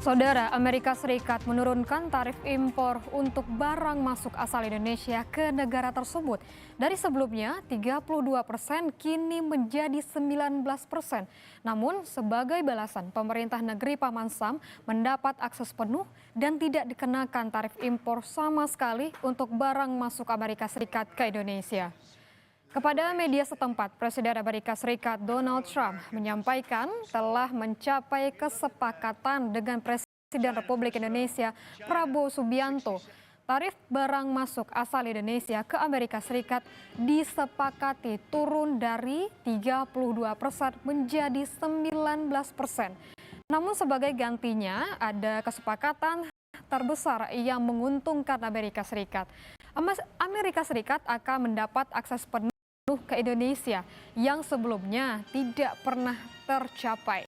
Saudara, Amerika Serikat menurunkan tarif impor untuk barang masuk asal Indonesia ke negara tersebut. Dari sebelumnya 32% kini menjadi 19%. Namun sebagai balasan, pemerintah negeri Paman Sam mendapat akses penuh dan tidak dikenakan tarif impor sama sekali untuk barang masuk Amerika Serikat ke Indonesia. Kepada media setempat, Presiden Amerika Serikat Donald Trump menyampaikan telah mencapai kesepakatan dengan Presiden Republik Indonesia Prabowo Subianto. Tarif barang masuk asal Indonesia ke Amerika Serikat disepakati turun dari 32% menjadi 19%. Namun sebagai gantinya ada kesepakatan terbesar yang menguntungkan Amerika Serikat. Amerika Serikat akan mendapat akses penuh ke Indonesia yang sebelumnya tidak pernah tercapai.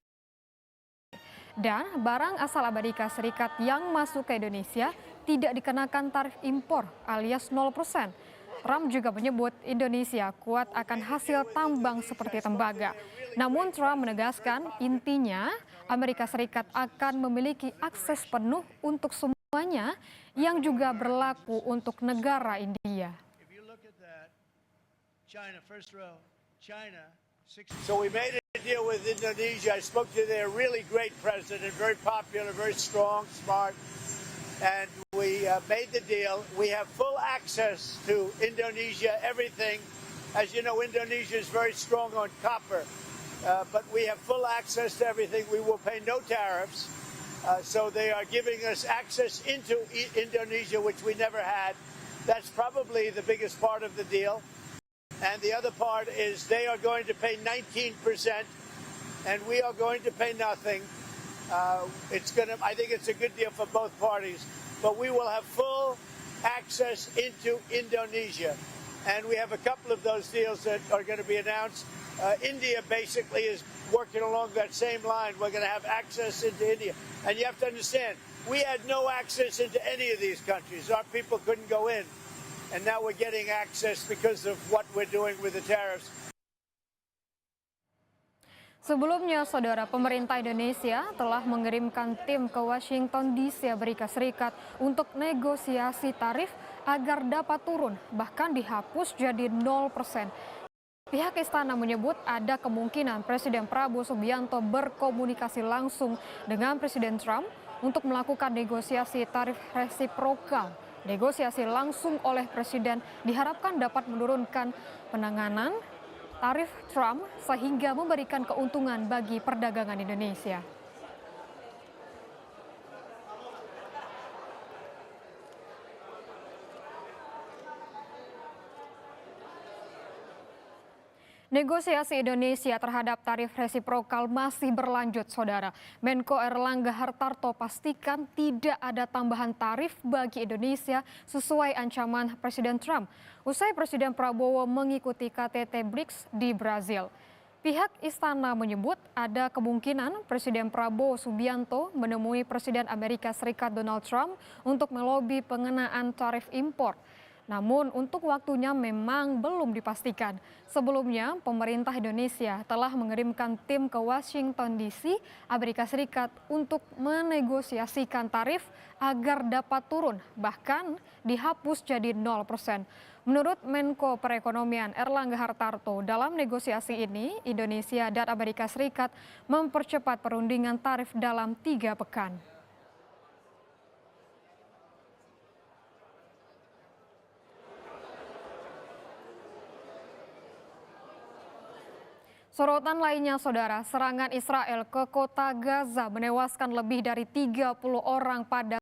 Dan barang asal Amerika Serikat yang masuk ke Indonesia tidak dikenakan tarif impor alias 0%. Trump juga menyebut Indonesia kuat akan hasil tambang seperti tembaga. Namun Trump menegaskan intinya Amerika Serikat akan memiliki akses penuh untuk semuanya yang juga berlaku untuk negara India. China, first row. China. So we made a deal with Indonesia. I spoke to their really great president, very popular, very strong, smart. And we made the deal. We have full access to Indonesia, everything. As you know, Indonesia is very strong on copper. But we have full access to everything. We will pay no tariffs. So they are giving us access into Indonesia, which we never had. That's probably the biggest part of the deal. And the other part is they are going to pay 19%, and we are going to pay nothing. I think it's a good deal for both parties. But we will have full access into Indonesia. And we have a couple of those deals that are going to be announced. India basically is working along that same line. We're going to have access into India. And you have to understand, we had no access into any of these countries. Our people couldn't go in. And now we're getting access because of what we're doing with the tariffs. Sebelumnya, saudara, pemerintah Indonesia telah mengirimkan tim ke Washington DC, Amerika Serikat untuk negosiasi tarif agar dapat turun, bahkan dihapus jadi 0%. Pihak istana menyebut ada kemungkinan Presiden Prabowo Subianto berkomunikasi langsung dengan Presiden Trump untuk melakukan negosiasi tarif resiprokal. Negosiasi langsung oleh Presiden diharapkan dapat menurunkan penanganan tarif Trump sehingga memberikan keuntungan bagi perdagangan Indonesia. Negosiasi Indonesia terhadap tarif resiprokal masih berlanjut, saudara. Menko Airlangga Hartarto pastikan tidak ada tambahan tarif bagi Indonesia sesuai ancaman Presiden Trump. Usai Presiden Prabowo mengikuti KTT BRICS di Brazil. Pihak istana menyebut ada kemungkinan Presiden Prabowo Subianto menemui Presiden Amerika Serikat Donald Trump untuk melobi pengenaan tarif impor. Namun untuk waktunya memang belum dipastikan. Sebelumnya, pemerintah Indonesia telah mengirimkan tim ke Washington DC, Amerika Serikat untuk menegosiasikan tarif agar dapat turun, bahkan dihapus jadi 0%. Menurut Menko Perekonomian Airlangga Hartarto, dalam negosiasi ini Indonesia dan Amerika Serikat mempercepat perundingan tarif dalam 3 pekan. Sorotan lainnya, saudara, serangan Israel ke kota Gaza menewaskan lebih dari 30 orang pada